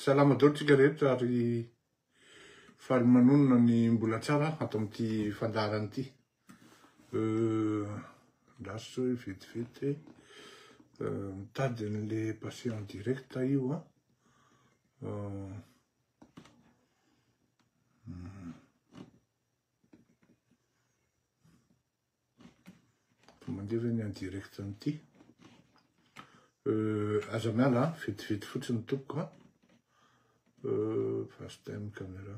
Salama daholo tsika rehetra ary faly manonona ny mbola tsara ato amin'ity fandarana ity. Laso hoe vetivety mitady an'le patient direct io mandeha ny en direct an'ity. Aza miala vetivety fotsiny tompoko fast time caméra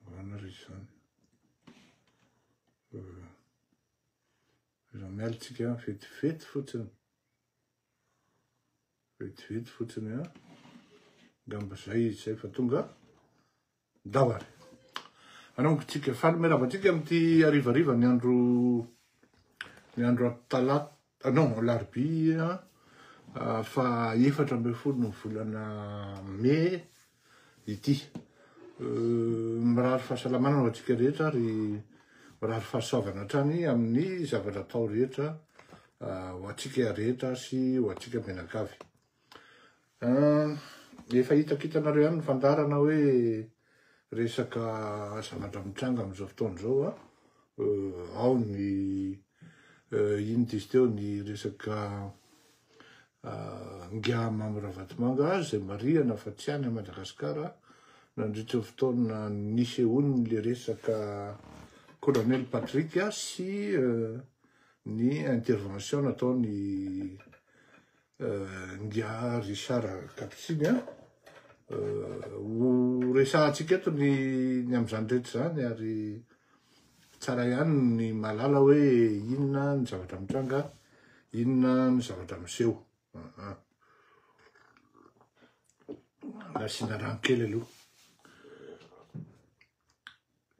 vana ry zany aza miala tsika vetivety fotsiny gamba zay izy zay fa tonga dawary anaonko tsika faly miaravatsika amin'ity arivariva ny andro talata non larobia fa 14 ny volana mai ity. Mirary fahasalamana ho antsika rehetra ary mirary fahasoavana hatrany amin'ny zavatra atao rehetra ho antsika rehetra sy ho antsika menakavy. Efa hitakitanareo ihany ny fandarana hoe resaka zavatra mitranga amin'izao fotoana izao ao ny ino dizy teo ny resaka ngia Mamoravatomanga zay marihana fa tsy any Madagasikara nandritra fotoana nisehoany le resaka colonel Patrick sy ny intervention nataony ngia Richard Kapitsiny ho resahantsika eto ny amin'izany rehetra zany ary tsara ihany ny malala hoe inona ny zavatra mitranga, inona ny zavatra miseho. Asiana rano kely aloha.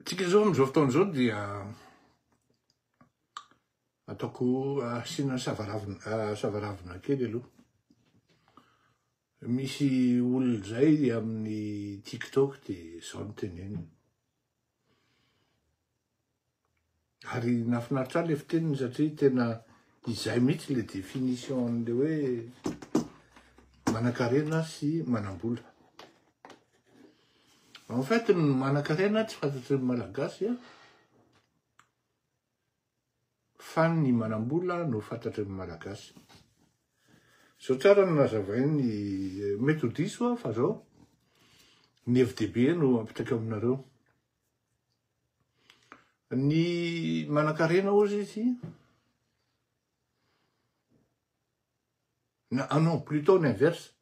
Tsika zao amin'izao fotoana izao dia ataoko asiana savaravina kely aloha. Misy olona zay amin'ny TikTok dia zao no teneniny. Ary nahafinaritra le fiteniny satria tena izay mihitsy le définition an'le hoe manan-karena sy manam-bola. En fait ny manan-karena tsy fantatry ny malagasy fa ny manam-bola no fantatry ny malagasy. Zao tsara no nazavainy mety ho diso fa zao ny FDB no apetraka aminareo. Ny manan-karena ozy izy non plutôt ny inverse,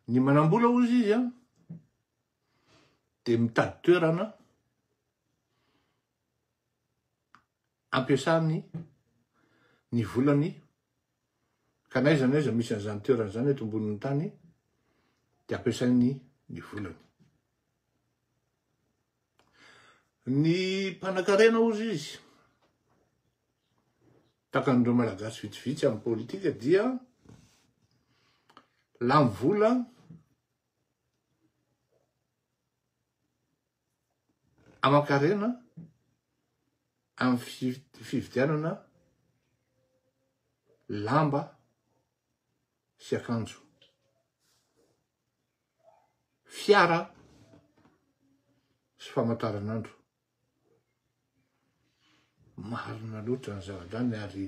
ny manam-bola ozy izy dia mitady toerana ampiasany ny volany ka n'aiza n'aiza misy an'izany toerana zany eto ambonin'ny tany dia ampiasainy ny volany. Ny mpanan-karena ozy izy takan'ireo malagasy vitsivitsy amin'ny politika dia lamy vola aman-karena amin'ny fividianana lamba sy akanjo, fiara sy famantaranandro. Marina loatra ny zava-drany ary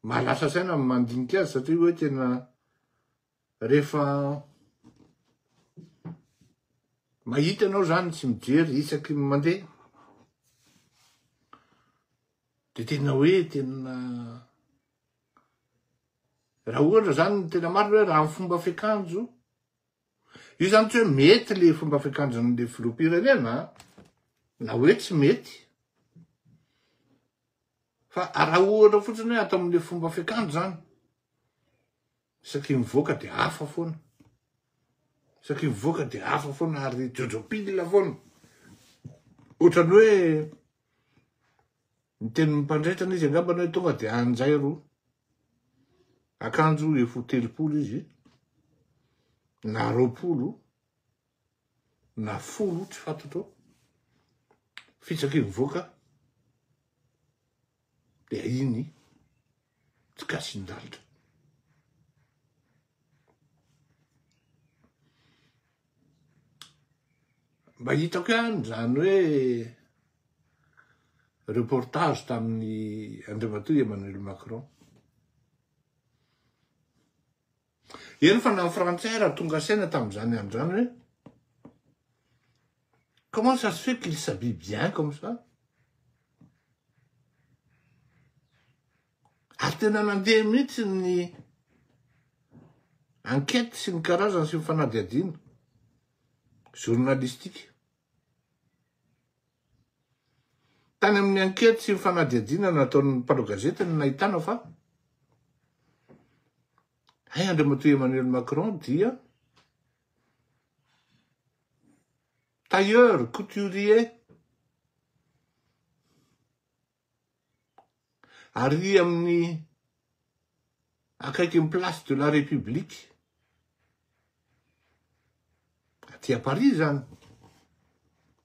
mahalasa saina mandinika azy satria hoe tena rehefa mahita anao zany tsy mijery isaky mandeha dia tena hoe tena raha ohatra zany tena marina hoe raha amin'ny fomba fiakanjo io zany tsy hoe mety le fomba fiakanjon'le filoham-pirenena na hoe tsy mety fa raha ohatra fotsiny hoe atao amin'le fomba fiakanjo zany isaky mivoaka dia hafa foana, isaky mivoaka dia hafa foana ary jojo-pile foana. Ohatrany hoe ny tenin'ny mpandraitrana izy angambany hoe tonga dia anjay ro akanjo efo 30 izy na 20 na 10 tsy fantatro fitsaky mivoaka dia iny tsy gasindalitra. Mba hitako ihany zany hoe reportage tamin'ny Andriamatoa Emmanuel Macron. Eny fa na Frantsay raha tonga saina tamin'izany androany hoe comment ça se fait qu'il s'habille bien comme ça? Ary tena nandeha mihitsy ny enquête sy ny karazany sy ny fanadihadiana journalistique. Tany amin'ny enquête sy ny fanadihadiana nataon'ny mpanao gazety ny nahitana fa Andriamatoa Emmanuel Macron dia tailleur, couturier, ary amin'ny akaiky ny place de la République aty à Paris zany.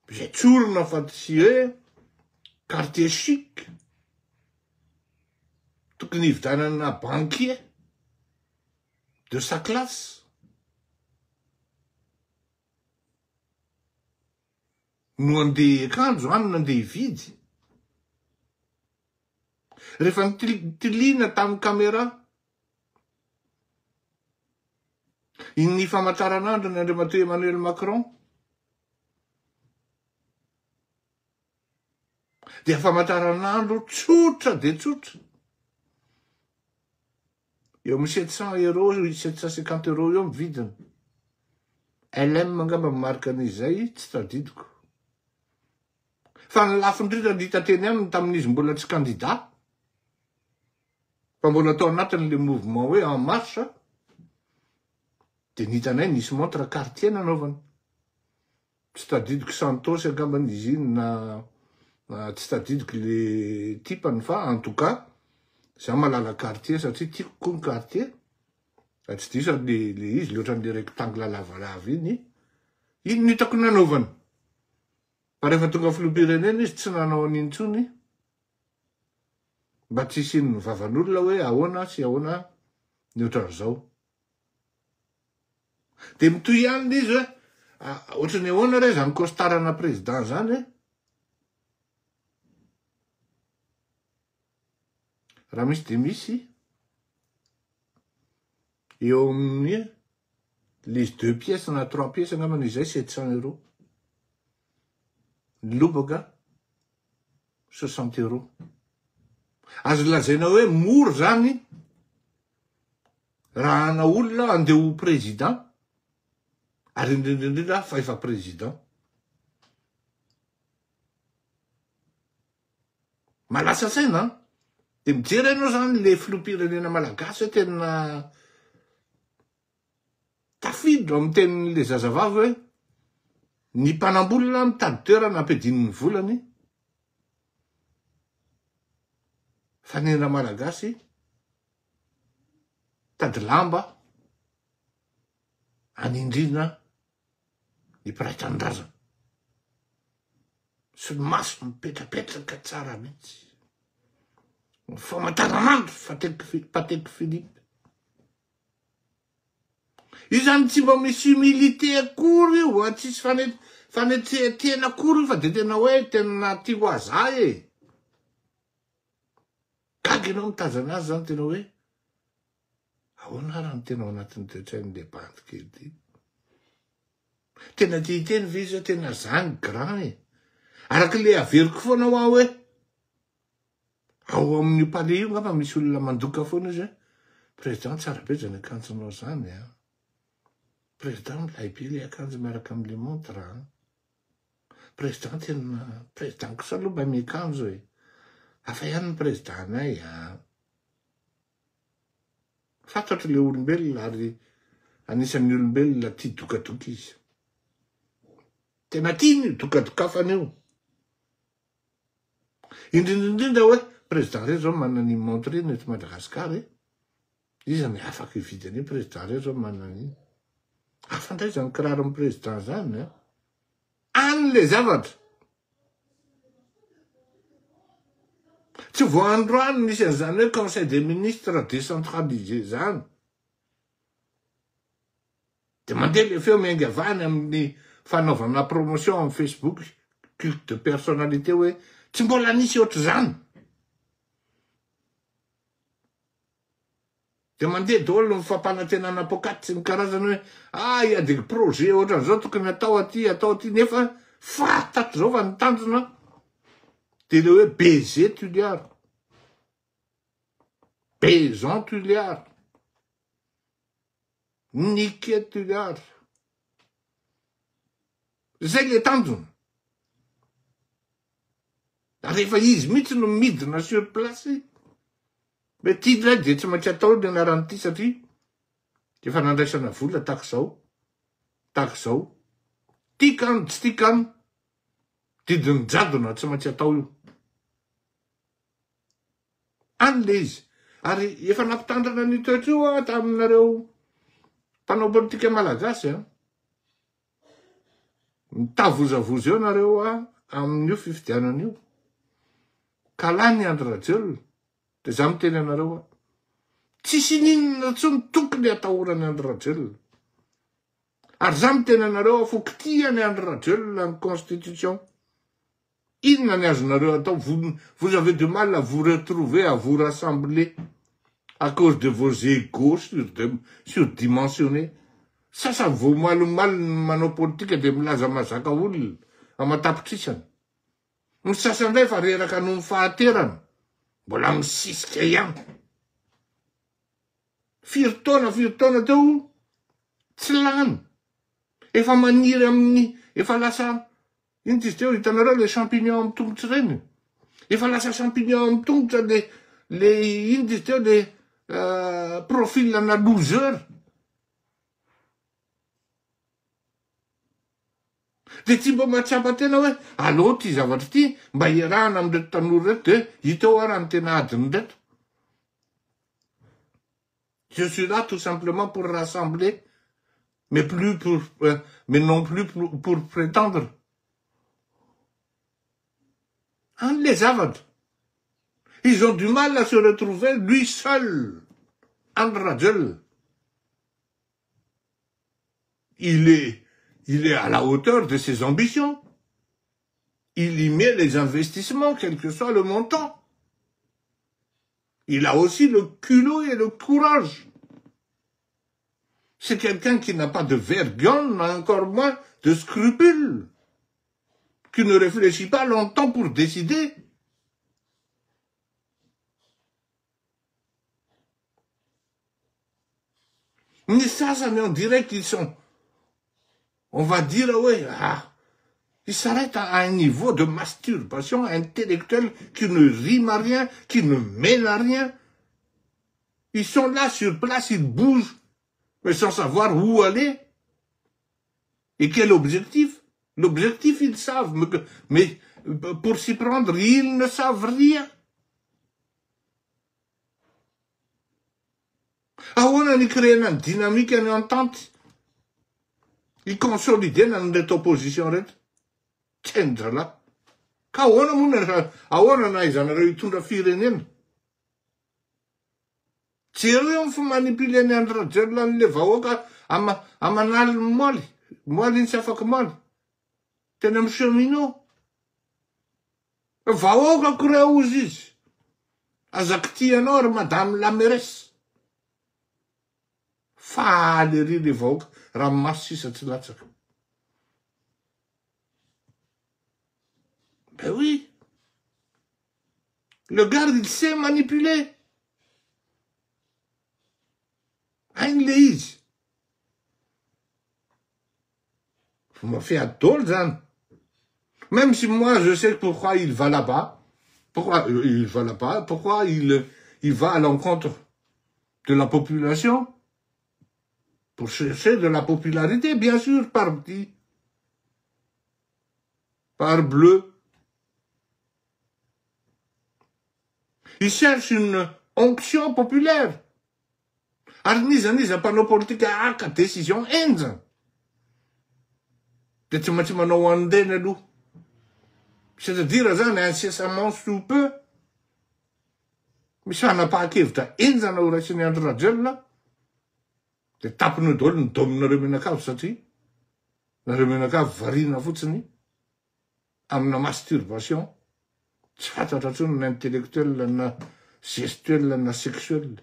Zay tsorona fa tsy hoe quartier chic, tokony hividanana banquier de sa classe. No andeha akanjo any nandeha hividy. Rehefa nitiliana tamin'ny caméra iny famataranandro ny Andriamatoa Emmanuel Macron, dia famataranandro tsotra de tsotra. Eo amin'ny 700 €, 750 € eo mividiny. LM angamba marika an'izay, tsy tadidiko. Fa ny lafo indrindra hita teny aminy tamin'izy mbola tsy candidat. Fa mbola tao anatiny le mouvement hoe En Marche. Dia nitanay nisy montre Cartier nanaovany. Tsy tadidiko Santos angamba izy iny na tsy tadidiko le tipany fa en tout cas za malala Cartier satria tiako koa ny Cartier. Tsy diso le izy le ohatran'le rectangle lavalava iny. Iny no hitako nanaovany. Fa rehefa tonga filoham-pirenena izy tsy nanao an'iny intsony. Mba tsy hisian'ny vavan'olona hoe ahoana sy ahoana ny ohatran'izao. Dia mitohy ihany izy hoe ohatrany ahoana re zany costarana président zany hoe raha misy dia misy eo amin'ny les 2 pièces na 3 pièces angamba izay 700 €. Ny lobaka 60 €. Azo lazaina hoe mora zany raha ana olona andeha ho président ary indrindrindrindra fa efa président. Malasa saina. Dia mijery ianao zany le filoham-pirenena malagasy tena tafiditra amin'ny tenin'le zazavavy hoe ny mpanambolona mitady toerana ampidiny ny volany fa ny era malagasy tady lamba anindrina ny mpiray tanindrazana. Sy ny maso mipetrapetraka tsara mihitsy. Famataranandro Patek Philippe. Io zany tsy mba misy humilité akory io, tsisy fanetrehatena akory fa dia tena hoe tena tia ho aza e. Gaga ianao mitazana azy zany tena hoe ahoana raha ny tena ao anatin'ny toe-tsain'le bandy kely ty. Tena tia hiteny ve izy tena zany grand e. Araka le averiko foana ho aho hoe ao amin'ny palais io ngamba misy olona mandoka foana izy hoe président tsara be zany akanjonao zany a. Président milay be le akanjo miaraka amin'le montre a. Président tena président kosa aloha mba miakanjo e. Hafa ihany ny président anay a. Fantatro le olombelona ary anisan'ny olombelona tia dokadoka izy. Tena tia ny dokadokafana io. Indrindrindrindra hoe président reo zao manana ny montre iny eto Madagasikara e. Izy zany afaka hividiny président reo zao manana iny. Hafa ndray zany kiraron'ny président zany a. An'le zavatra. Tsy voandroany nisy an'izany hoe conseil des ministres décentralisé zany. De mandeha le feo miainga avany amin'ny fanaovana promotion amin'ny Facebook, culte de personnalité hoe tsy mbola nisy ohatry zany. De mandeha daholo ny fampanantenana pôkaty sy ny karazany hoe il y a des projets ohatran'izao tokony atao aty nefa fantatro zao fa nitanjona de le hoe Bézé Tulliard, Bézon Tulliard, Niquet Tulliard. Zay le tanjona. Rehefa izy mihitsy no midina sur place, me ty ndray de tsy maintsy atao ny anarany ty satria efa nandraisana vola tahak'izao, tikany tsy tikany, didiny jadona tsy maintsy atao io. Any le izy. Ary efa nampitandrana ny toetra io taminareo mpanao politika malagasy mitavozavozy eo nareo amin'io fifidianana io. Ka lany Andry Rajoelina. De za miteny anareo tsisy ninona tsony tokony atahorany Andry Rajoelina. Ary za miteny anareo fo kitihany Andry Rajoelina ny constitution. Inona ny azonareo atao? Vous avez du mal à vous retrouver, à vous rassembler à cause de vos égos surdimensionnés. Sasa vao malomaly manao politika de milaza mazaka olona amatapitrisany. Ny sasandray fa reraka noho ny fahaterana mbola misisika ihany. Firy taona teo tsy lany. Efa maniry amin'ny efa lasa iny izy teo hitanareo le champignon amin'ny tongotra reny. Efa lasa champignon amin'ny tongotra le iny izy teo le profilana loser. De tsy mba mahatsapa tena hoe allo ty zavatra ty mba iarahana amin'reto tanora reto de hitao raha ny tena adiny reto. Je suis là tout simplement pour rassembler, mais non plus pour prétendre. Les zavatra. Ils ont du mal à se retrouver lui seul. Andry Rajoelina. Il est à la hauteur de ses ambitions. Il y met les investissements, quel que soit le montant. Il a aussi le culot et le courage. C'est quelqu'un qui n'a pas de vergogne, encore moins de scrupules, qui ne réfléchit pas longtemps pour décider. Mais ça on dirait qu'ils sont... On va dire, ouais, ils s'arrêtent à un niveau de masturbation intellectuelle qui ne rime à rien, qui ne mène à rien. Ils sont là sur place, ils bougent, mais sans savoir où aller. Et quel objectif? L'objectif, ils savent, mais pour s'y prendre, ils ne savent rien. On a créé une dynamique et une entente. Ils consolidaient dans cette opposition. Tendre là. Kaona muna, aona na izanareo itondra firenena. Tsy reo fa manipuler ny Andry Rajoelina le vahoaka amanaly moly. Moly iny tsy afaka moly. Tena micheminot. Vahoaka koreo ozy izy. Azaky tianao ry madame la mairesse. Faly ery le vahoaka. Raha maso sisa tsy latsaka. Ben oui. Le gars, il sait manipuler. Aïn le izy. Vous m'avez fait un tôle, Zan. Même si moi, je sais pourquoi il va là-bas. Pourquoi il va là-bas? Pourquoi il va à l'encontre de la population? Pour chercher de la popularité, bien sûr, par petit. Par bleu. Il cherche une onction populaire. Arniza panao politika aka décision enja. De tsy maintsy manao andena aloha. C'est-à-dire zany incessamment sous peu. misy fanapahakevitra enjana ho raisiny Andro Rajoelina, de tapinao daholo ny dominareo menakavy satria nareo menakavy variana fotsiny amina masturbation, tsy fantatra tsony na intellectuel na gestuel na sexuel.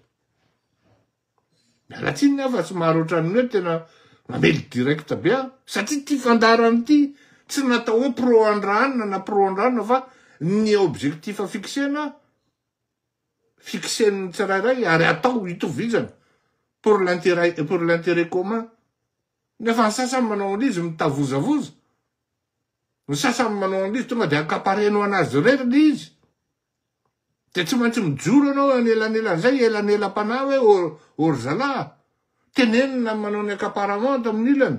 Mialatsiny aho fa tsy maharo ohatran'ny hoe tena mamely direct be aho, satria ty fandarany ty tsy natao hoe pro andranina na pro andranina fa ny objectif fixena fixen'ny tsirairay ary atao hitovizana pour l'intérêt commun. Nefa ny sasany manao an'izy mitavozavoza, ny sasany manao an'izy tonga de akapareno anazy rery le izy, de tsy maintsy mijoro anao anelanelan'izay elanelam-panahy hoe orzalahy tenenina manao ny akaparamento amin'ilany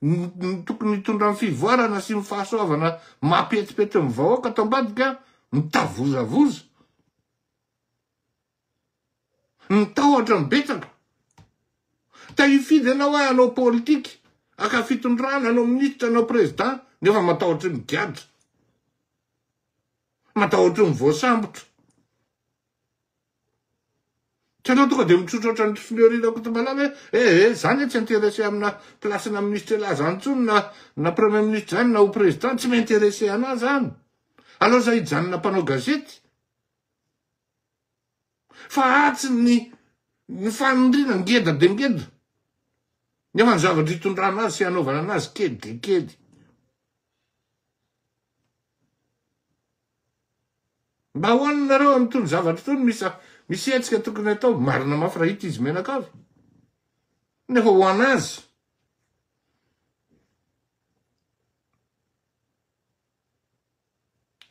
ny tokony hitondra ny fivoarana sy ny fahasoavana mampetipety ny vahoaka atao ambadika mitavozavoza, mitahotra mibetsaka. Ta hifidy anao hoe anao politika aka fitondrana, anao ministra, anao président, nefa matahotra ny gadra, matahotra ny voasambotra. Tsy anao tonga de mitrotro oatra ny fleurirako to malala hoe zany tsy intéressé amina plasena ministre la zany tsony na premier ministre zany na ho président, tsy m'intéressé ana zany. Alors za hijanona mpanao gazety fa atsy ny fanondrina ngeda de ngeda, nefa ny zavatra hitondrana azy sy hanaovana anazy kely de kely. Mba hoaninareo am'tony zavatra tony misy etsika tokony atao, marina mafy raha hita izy menakavy, nefa ho anazy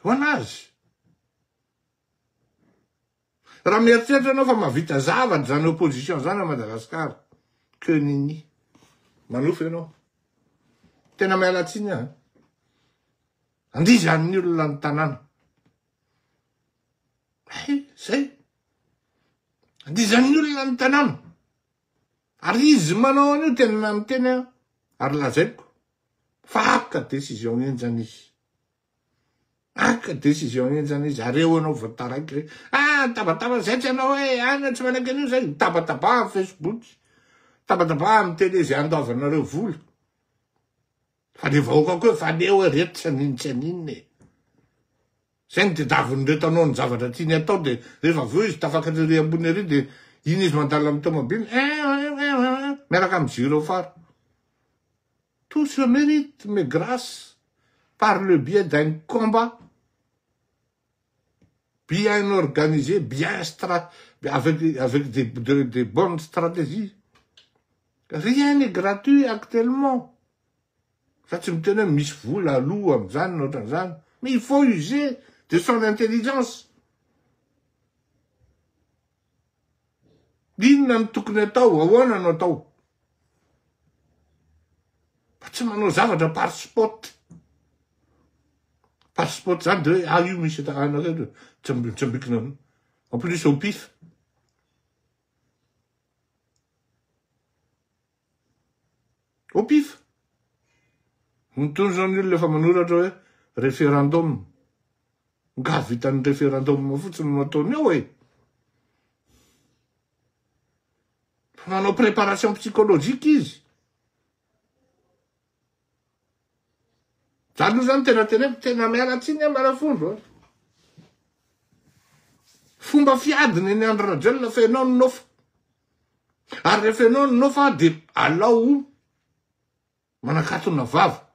ho anazy. Raha mieritreritra anao fa mahavita zavatra zany opposition zany a Madagasikara, que nini manofy ianao, tena mialatsiny aho andizan'ny olona ny tanàna, zay andizan'ny olona ny tanàna, ary izy manao an'io tena amin'ny teny ary lazaiko fa aka décision enjana izy, aka décision enjana izy. Areo anao voataraiky tabataba zay tsy anao hoe ana tsy manaiky an'io zay, tabataba amin'ny Facebook, tabataba amin'ny télé zay andoavanareo vola, fa le vahoaka koa fa leo hoe reto tsy aninona zay ny tedaviny reto anao ny zavatra tiany atao, de rehefa veo izy tafakatry ambony ary de iny izy mandala amin'ny tomobile miaraka amin'ny zero fara. Tout se mérite, mais grâce par le biais d'un combat bien organisé, avec des bonnes stratégies. Rien n'est gratuit actuellement. Ça, tu me tenais mis vous la loue am'zany ohatran'izany, mais il faut user de son intelligence. Inona ny tokony atao, ahoana no atao? Fa tsy manao zavatra par spot. Par spot zany de hoe io misy anareo tsambikina en plus au pif. Au pif. Mitondra zany olona efa manoratra hoe référendum, nga vitan'ny référendum fotsiny no ataony ao e. Manao préparation psychologique izy. Zany io zany tena mialatsiny marafondro. Fomba fiadiny ny Andro Rajoelina fa ianao ny nofa. Ary rehefa ianao ny nofa de alao manakatona vava.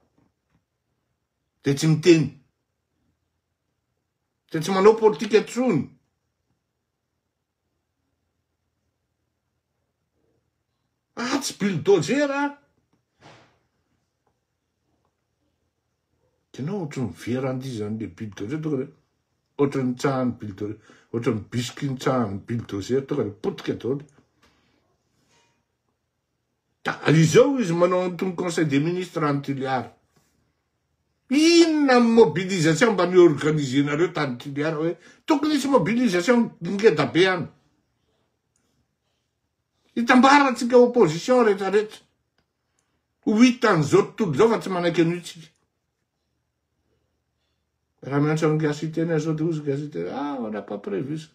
De tsy miteny. De tsy manao politika intsony. Tsy bulldozer. Tenao ohatran'ny vera andizan'le bulldozer tonga de ohatran'ny tsahan'ny bulldozer, ohatran'ny biscuit ny tsahan'ny bulldozer tonga de potika daholo. Izao izy manao an'itony conseil des ministres any Toliara. Inona mobilisation mba niorganisenareo tany Toliara hoe tokony isy mobilisation ngeda be any. Hitambarantsika opposition rehetrarehetra. Ho hitan'izao tontolo zao fa tsy manaiky an'io tsika. Raha mianatra amin'ny gasiteny zao de ozy gasiteny, on n'a pas prévu ça.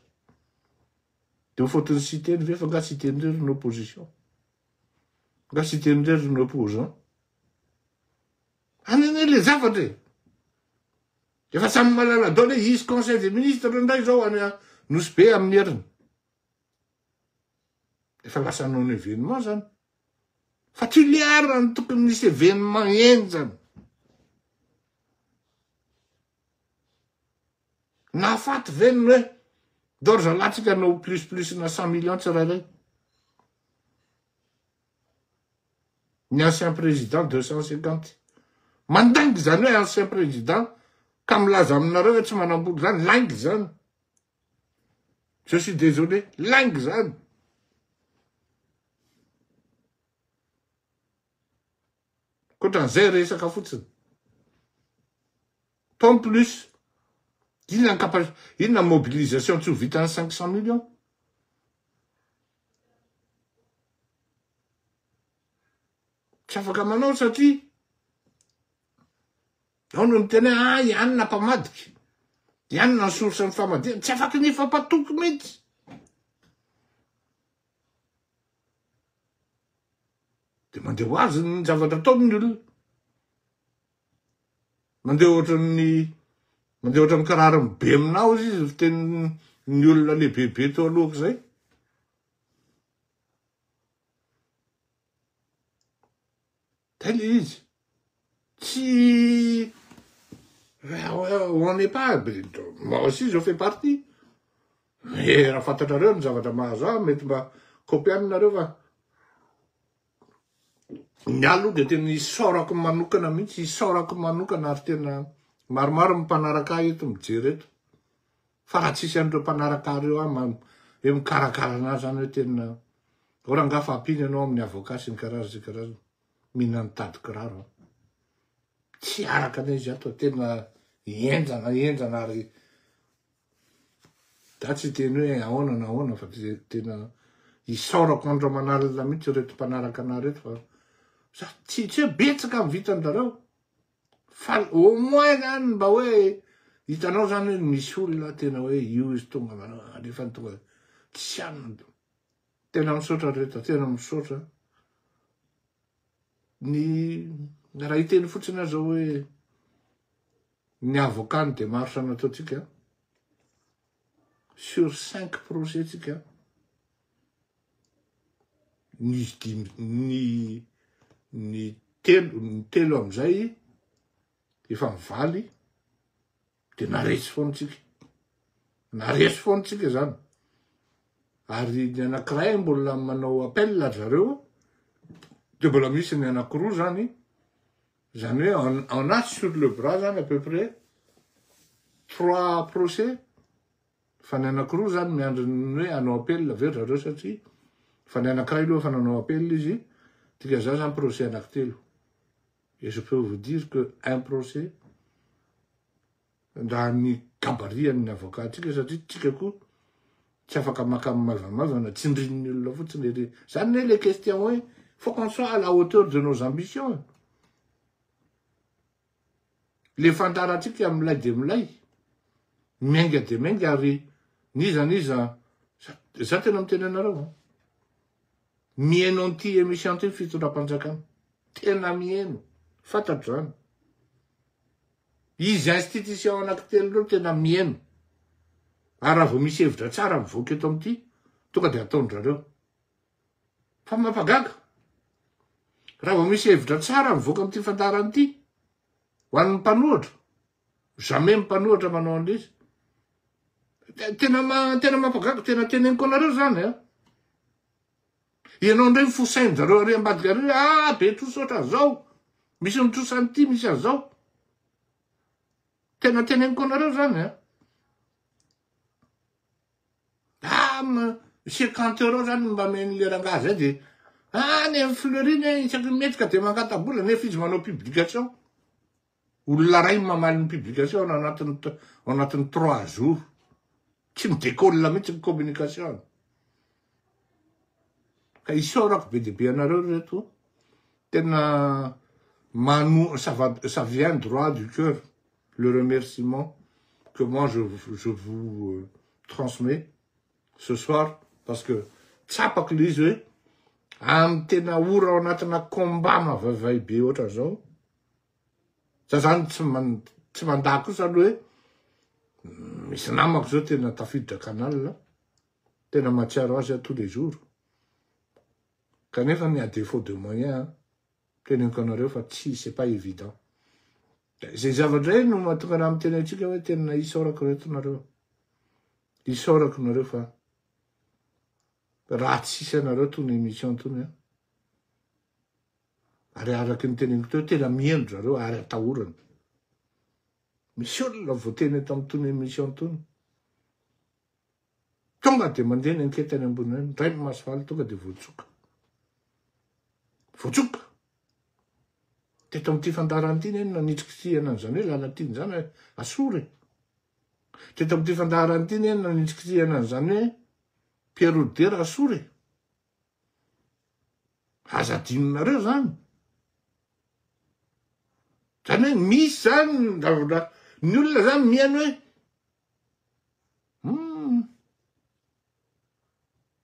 Dia fotony siteny ve fa nga sitendrery ny opposition. Nga sitendrery ny opposant. Anene le zavatra e. Efa samy malala-daola izy conseil des ministres ndray zao nosy be amin'ny heriny. Efa lasa non événement zany. Fa tsy liara ny tokony misy événement eny zany. Nafaty veniny hoe d'ores latsika no plus na 100 millions tsirairay. Ny ancien président 250. Mandaingy zany hoe ancien président ka milaza aminareo tsy manamboly zany laingy zany. Je suis désolé, laingy zany. Koatran'izay resaka fotsiny. Tant plus. Inona mobilisation tsy ho vitany 500 millions. Tsy afaka manao satria ao no miteny ihany na mpamadiky. Ihany na source ny famadihana. Tsy afaka ny fampatoky mihitsy. Dia mandeha ho azy ny zavatra ataon'ny olona. Mandeha ohatran'ny kirarony be aminao izy fitenin'ny olona lehibe teo alohako zay. Tel izy. Tsy... On n'est pas... Moi aussi, je fais partie. Mais raha fantatrareo ny zavatra mahazo aho, mety mba kopianinareo fa... Ny aloha dia tena isaorako manokana mihitsy, isaorako manokana ary tena maromaro mpanaraka eto mijery eto. Fa raha tsisy an'ireo mpanaraka reo hoe mikarakara anazy zany hoe tena... Ora nga fa ampiny ianao amin'ny avocat sy ny karazana. Mihinana tady kiraro. Tsy araka anay izy ato, tena enjana ary. Da tsy teny hoe ahoana na ahoana fa tena isaorako andro manalina mihitsy reto mpanaraka ana reto fa tsy hoe betsaka amin'ny vitan-dareo. Fa au moins zany mba hoe hitanao zany hoe misy olona tena hoe io izy tonga manao nefa tonga tsy anona. Tena misaotra reto, tena misaotra. Raha hiteny fotsiny azo hoe ny avocat ny démarche nataotsika sur 5 procès tsika ny telo amizay efa mivaly dia naresy fontsika zany. Ary ny anankiray mbola manao appel zareo. Dia mbola misy ny anankiroa zany hoe on a sur le bras zany à peu près 3 procès. Fa ny anankiroa zany miandry ny hoe hanao appel very zareo satria fa ny anankiray aloha fa nanao appel izy tika zao zany procès anankitelo. Et je peux vous dire que un procès raha ny gabarian'ny avocat tsika satria tsika koa tsy afaka maka mavamavana tsindrin'ny olona fotsiny. Zany hoe les questions hoe faut qu'on soit à la hauteur de nos ambitions. Le fantaratsika milay dia milay. Miainga dia miainga ary niza za tena miteny anareo. Mihaino an'ity émission ty fitondram-panjakana. Tena mihaino. Fantatro zany. Izy institution anankitelo reo tena mihaino. Ary raha vao misy hevitra tsara mivoaka eto amin'ity, tonga dia ataondrareo. Fa mampagaga. Raha vao misy hevitra tsara mivoaka amin'ity fantaran'ity, ho an'ny mpanohatra, jamais mpanohatra manao an'izy. Tena mampagaga, tena teneniko anareo zany. Ianao ndray fosainjareo ary ambadika ary be trosotra zao. Misy mitrosa an'ity, misy an'izao. Tena teneniko anareo zany. 50 € zany mba men'le rangahy zay dia ny amin'ny Fleurine isaky metrika dia mangatabola nefa izy manao publication. Olona ray mamaly ny publication anatin'ny 3 jours. Tsy midécolle mihitsy ny communication. Ka isaorako be dia be anareo reto. Tena ça vient droit du cœur le remerciement que moi je vous transmets ce soir parce que tsapako le izy hoe amy tena ora ao anatina combat mavaivay be ohatra zao za zany tsy mandà kosa aloha hoe misy namako zao tena tafiditra canal tena matsiaro azy tous les jours kanefa ny à défaut de moyen teneniko anareo fa tsy c'est pas évident zay zavatra ray no mahatonga ana miteny atsika hoe tena isaorako reto nareo isaorako nareo fa raha tsisy anareo tony émission tony ary araky ny teneniko teo tena miendro zareo ary atahorana misy olona voateny eto amy tony émission tony tonga de mandeha ny anketany ambony any ray masofaly tonga de voatsoka teto amty fandaharantiny eny nanitsikitsihana an'zany hoe lalatiny zany asory teto amty fandaharantiny eny nanitsikitsihana an'zany hoe pierrodera asory azadinonareo zany zany hoe misy zany ny olona zany miany hoe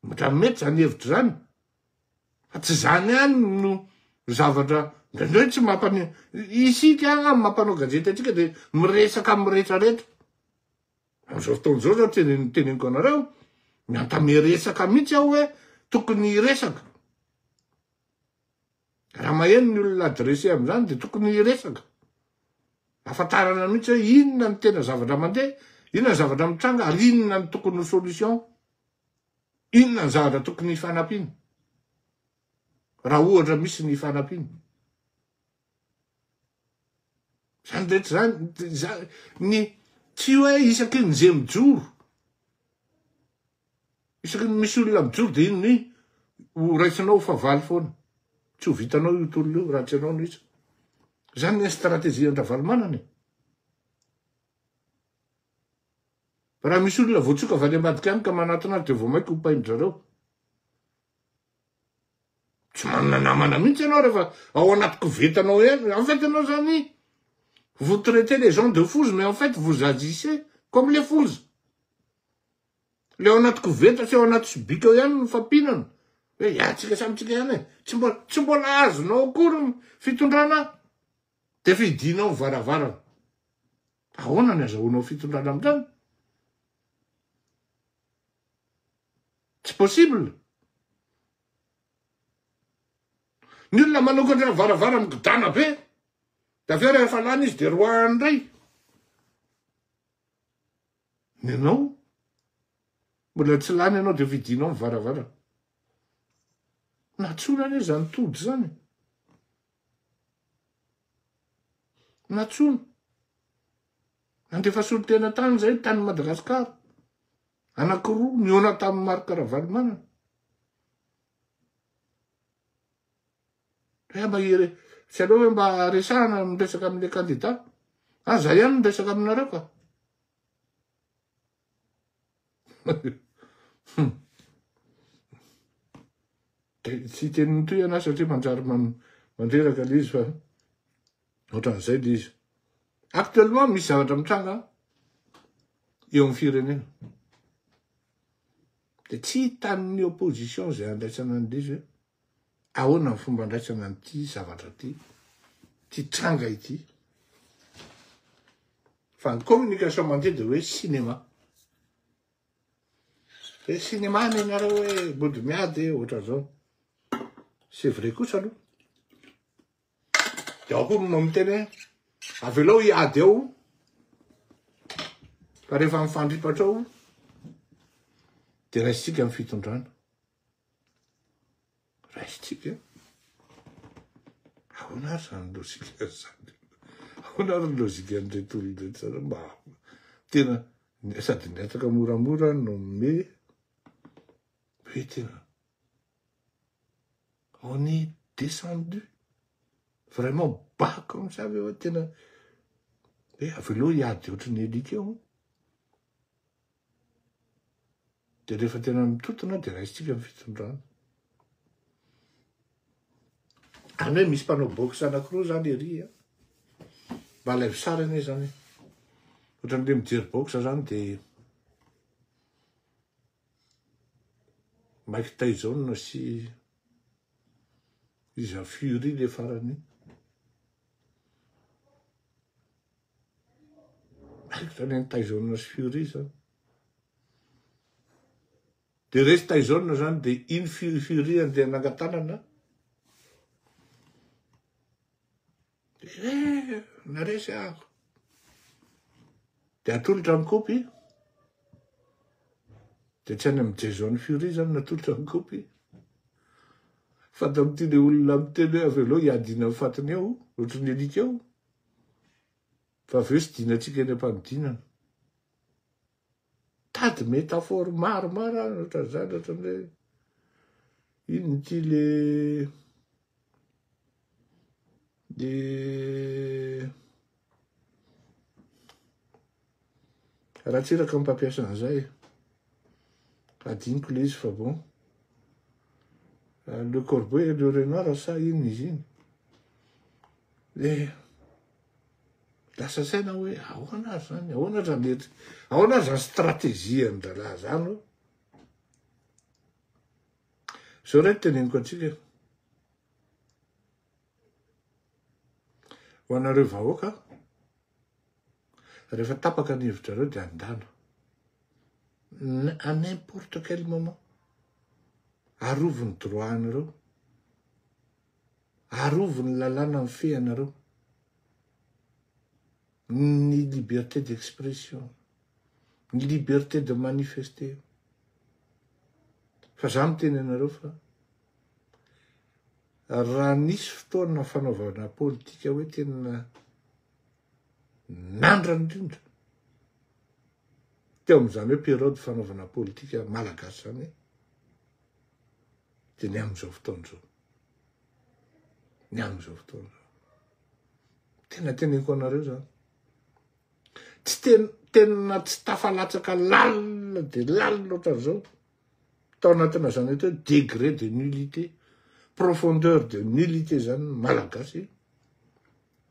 matra mety zany hevitra zany fa tsy zany any no zavatra ndraindray tsy mampany isika agny mampanao gazety atsika de miresaka amy rehetrarehetra am'izao fotoan'izao zao teneniko anareo miantame resaka mihitsy aho hoe tokony resaka raha maheno ny olona adressé am'zany de tokony resaka afantarana mihitsy hoe inona ny tena zavatra mandeha inona ny zavatra mitranga ary inona ny tokony solution inona ny zavatra tokony hifanampiana raha ohatra misy ny hifanampiana zany rehetra zany ny tsy hoe isaky ny ze mijoro isaky ny misy olona mijoro de ino ny ho raisinao fa valy foana tsy ho vitanao io tolona io raha tsy anao noisa zany ny stratégie andravalomanany raha misy olona voatsoka avy any ambadika any ka manatona azy de vo maiky hopaindrareo tsy manana namana mihitsy anao rehefa ao anaty kovetanao eny en fait anao zany vous traitez les gens de fous mais en fait vous agissez comme les fous le ao anaty koveta sy ao anaty sobika ao ihany mifampinana hoe iatsika samitsika ihany tsy mbola azonao akory fitondrana de fidinao varavarana ahoana ny azahoanao fitondrana am'zany tsy possible ny olona manokatra varavara amigidana be da aveo rehefa lany izy de roa andray ny anao mbola tsy lany anao de vidinao mivaravara natsona anie zany tody zany natsona nandefa solotena tany zay tany Madagasikara anakiroa niona tamy Marc Ravalomanana mahery tsy aleo hoe mba resahana miresaka amile candidat zay ihany miresaka aminareo ka tsy teniny toy ana satria manjary mandreraka le izy fa ohatran'izay le izy actuellement misy zavatra mitranga eo amy firenena de tsy hitan'ny opposition zay andraisana an'le izy hoe ahoana ny fomba andraisana an'ity zavatra ty tranga ity fa ny communication mandeha de hoe cinéma hoe cinéma ny anareo hoe body miady ohatra zao c'est vrai kosa aloha de ao koa no miteny hoe avelao hiady ao fa rehefa mifandripatra ao de raisitsika amy fitondrana raisitsika ahoana ary zany lozika zany ahoana ary lozika an'reto olonreto zany mba tena sady niatraka moramora no me hoe tena on est descendu vraiment bas comme ça hoe tena hoe avelao hiady ohatran'ny elika eo de rehefa tena mitotona de raisitsika amy fitondrana any hoe misy mpanao boxe anakiroa zany ery mba laivo sara ane zany ohatran'le mijery boxe zany de Mike Tyson sy iza Fury le farany. Mike zany ny Tyson sy Fury zany. De resy Tyson zany de iny Fury andeha nangatanana. Naresy ako. De atolotra amin'ny kopy. De tsy any amin'ny Jason Fury zany natolotra amin'ny kopy. Fata amin'ity le olona miteny hoe avy aloha hiadina amin'ny fatiny eo, ohatry ny alika eo. Fa avy eo sy dinantsika eny am-panidinana. Tady métaphore maromaro ohatran' zany ohatran'le ino ty le raha tsy iraka mpampiasa an'izay. Adiniko le izy fa bon. Le corbeau et le renard sa ino izy iny. Le lasa saina hoe ahoana azy zany, ahoana zany zany stratégie an-dralahy zany. Zao ray teneniko antsika. Ho anareo vahoaka, rehefa tapaka ny hevitrareo de andana. À n'importe quel moment. Arovo ny droit anareo. Arovo ny lalàna ny feanareo. Ny liberté d'expression. Ny liberté de manifester. Fa za miteny anareo fa raha nisy fotoana fanaovana politika hoe tena nandrany indrindra. Teo amin'izany hoe période fanaovana politika malagasy zany. De ny amin'izao fotoana zao. Ny amin'izao fotoana zao. Tena teneniko anareo zany. Tsy tena tsy tafalatsaka lalina de lalina ohatran'izao. Tao anatina zany hoe degré de nullité, profondeur de nullité zany malagasy.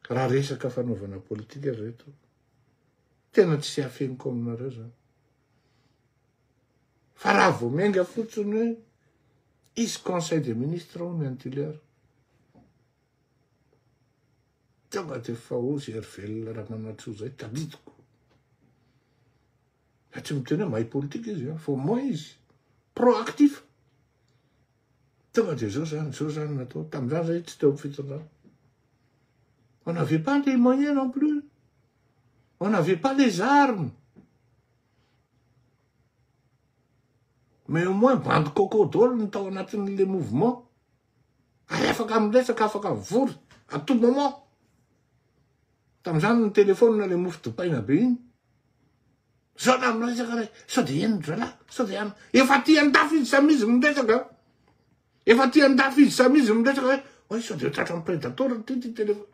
Raha resaka fanaovana politika reto. Tena tsy afeniko aminareo zany. Fa raha vao menga fotsiny hoe izy conseil des ministres ao ny antiliara. Tonga de fa ozy hervelona raha manatso zay tadidiko. Fa tsy miteny hoe mahay politika izy, fa moi izy proactif. Tonga de zao zany natao. Tamin'izany zay tsy teo fitondrana. On n'avait pas les moyens non plus. On n'avait pas les armes. Mais au moins, bande cocodole ny tao anatin'le mouvement. Ary afaka miresaka, afaka mivory, à tout moment. Tamin'izany ny téléphone le mofo dopaina be iny. Zao na miresaka ray, sao de eny drala, sao de any. Efa ty andafy izy samizy miresaka. Efa ty andafy izy samizy miresaka. Oi, sao de tratra prédateur ty téléphone.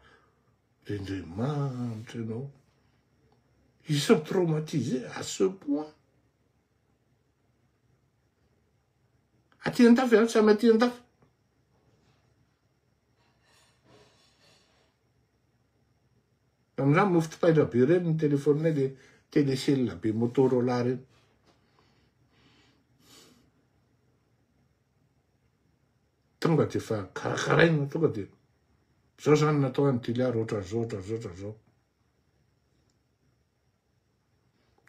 Rendremanitra ianao. Ils sont traumatisés à ce point. Aty andafy, samy aty andafy. Tamin'izany mofo dopaina be reny ny téléphone le télécell be Motorola reny. Tonga de fa karakaraina tonga de zao zany natao antiliara ohatran'izao.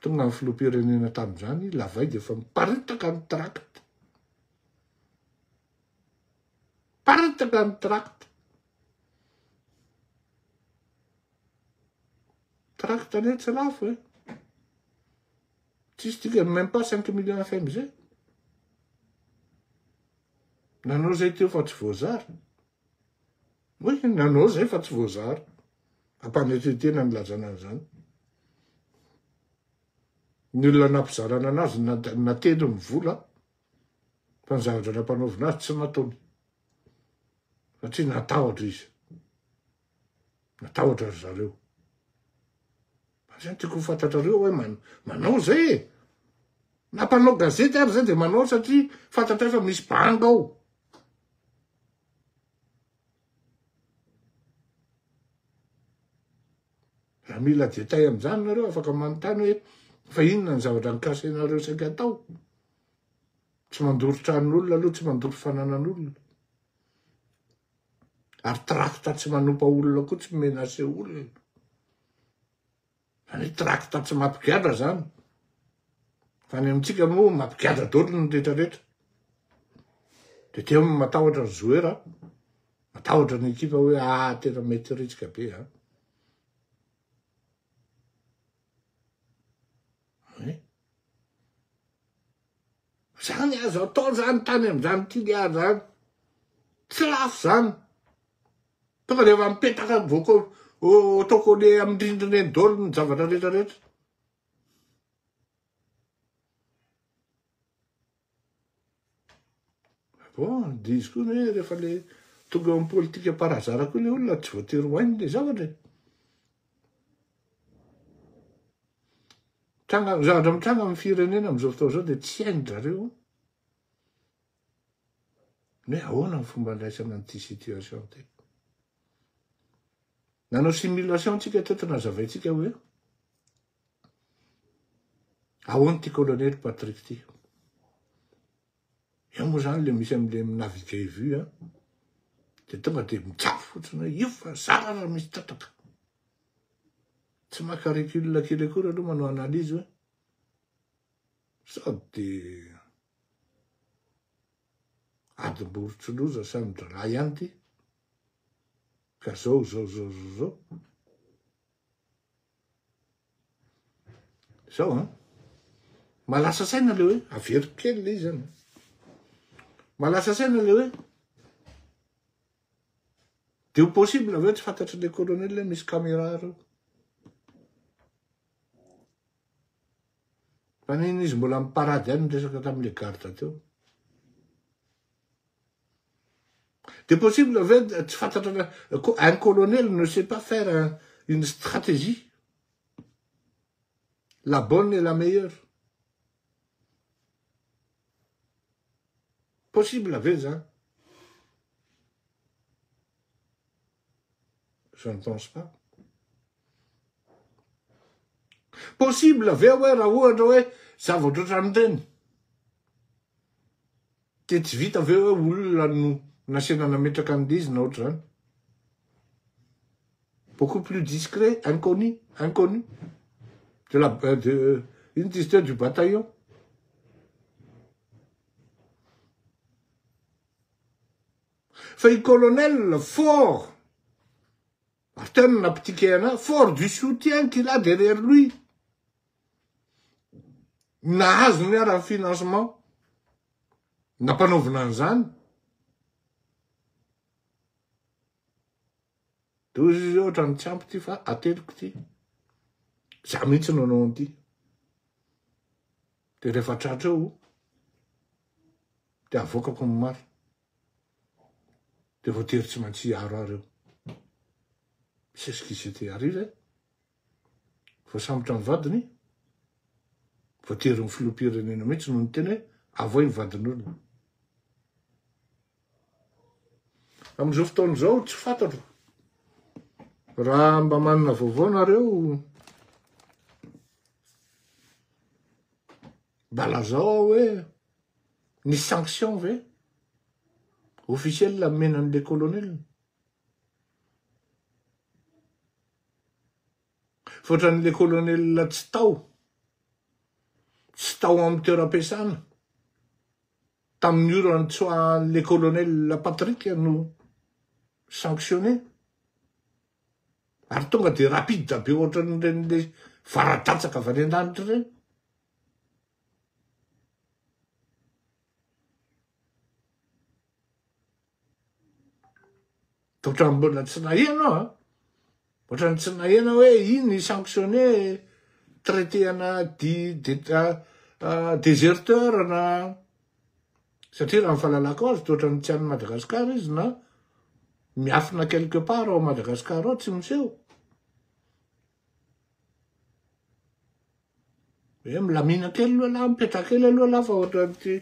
Tonga amin'ny filoham-pirenena tamin'izany, lavay de fa miparitaka ny tracte. Paritaka ny tracte. Tracte ane tsy lafo e. Tsisy tika même pas 5 millions FMG. Nanao zay teo fa tsy voazary. Oui, nanao zay fa tsy voazary. Ampanetretena ny lazana an'izany. Ny olona nampizarana anazy nateny ny vola. Fa ny zavatra nampanaovina azy tsy nataony. Satria natahotra izy. Natahotra ry zareo. Zany tiako fantatrareo hoe manao zay e. Nampanao gazety ary zay de manao satria fantatra fa misy banga ao. Raha mila detay amin'izany nareo afaka manontany hoe fa inona ny zavatra nikasenareo saika atao. tsy mandoro tran'olona aloha tsy mandoro fananan'olona ary trakta tsy manompa olona koa tsy menase olona fa ny trakta tsy mampigadra zany fa ny amintsika moa mampigadra daolina ny rehetrarehetra de teo matahotra ny joueur matahotra ny ekipa hoe tena mety ritsika be zany azo atao zany tany am'zany tiliary zany tsy lafo zany tonga de efa mipetaka voko ataoko le amin'ny rindrina eny daholo ny zavatra rehetrarehetra de izy koa hoe rehefa le tonga eo amin'ny politika parazara koa le olona tsy voatery hoainy le zavatra zavatra mitranga amin'ny firenena am'izao fotoa zao de tsy hainy zareo hoe ahoana ny fomba ndraisana an'ity situation ty nanao simulation tsika teto nazavaitsika hoe ahoana ty colonel Patrick ty eo moa zany le misy am'le navigué vu de tonga de mitsafo fotsiny hoe io fa zara raha misy tataka tsy maka recul kely akory aloha manao analyse hoe sady de adimboritsoloza samydralay ihany ty ka zao malasa saina le hoe avery kely le izy zany malasa saina le hoe de ho possible aveo tsy fantatry le colonel le misy caméra reo fa niny izy mbola miparady any resaka tam'le garde teo de possible aveo tsy fantatra un colonel ne sait pas faire une stratégie la bonne et la meilleure possible aveo zany je ne pense pas possible aveo hoe raha ohatra hoe zavatra ohatran'ireny de tsy vita aveo hoe olona no nasena nametraka an'le izy na ohatra zany beaucoup plus discret inconnu de unité du bataillon fa i colonel fort tena napitiquena fort du soutien qu'il a derrière lui nahazo ny ara financement nampanaovina an'izany de ozy izy ohatra ny tsy ampy ty fa ateliko ty za mihitsy nanao an'ity de rehefa tratra eo de avoakako ny maro de voatery tsy maintsy hiaro areo c'est ce qui s'était arrivé voasambotra ny vadiny voatery ny filoham-pirenena mihitsy no nyteny hoe avoa ny vadin'olona am'izao fotoan'izao tsy fantatro raha mba manana vaovao nareo mba lazao hoe ny sanction ve officiel amena an'le colonel foatran'le colonel tsy tao amin'ny toeram-piasana tamin'ny ora antsoan'le colonel Patrick no sanctionné ary tonga de rapide be ohatran'ren'le varadatsaka avy any an-danitra reny ohatran'ny mbola tsy nahena ohatran'ny tsy nahena hoe iny sanctionné traité ana déserteur na satria raha mifahalalaka azy tohatran'ny tsy any Madagasikara izy na miafina quelque part ao Madagasikara ao tsy miseho hoe milamina kely aloha laha mipetraka kely aloha laha fa ohatran'ty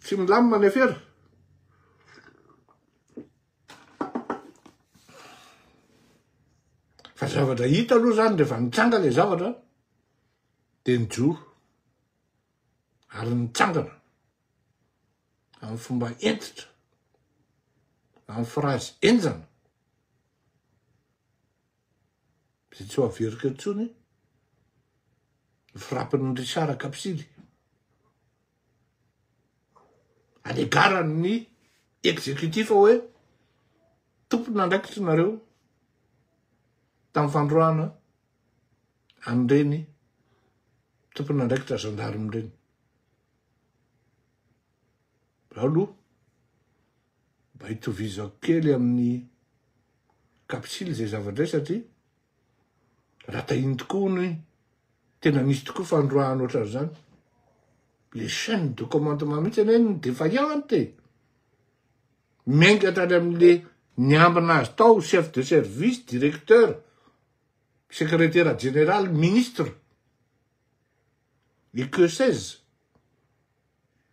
tsy milamina ny afera fa zavatra hita aloha zany rehefa nitranga le zavatra de nijoro ary nitsangana amin'ny fomba entitra amin'ny frazy enjana zay tsy ho averika intsony firampin'ny Richard Kapsily alegarany exécutif hoe tompona ndraikitry nareo tamin'ny fandroana an'ireny tompona ndraikitra gendarme reny. Raha aloha mba hitovizako kely amin'ny Kapsily zay zavatra satria raha tahiny tokoa ny tena misy tokoa fandroahana ohatran' zany. Les chaînes de commandement mihitsy eny défaillante miaingatra any amin'le niambina azy tao chef de service, directeur, secrétaire général, ministre et que sais-je.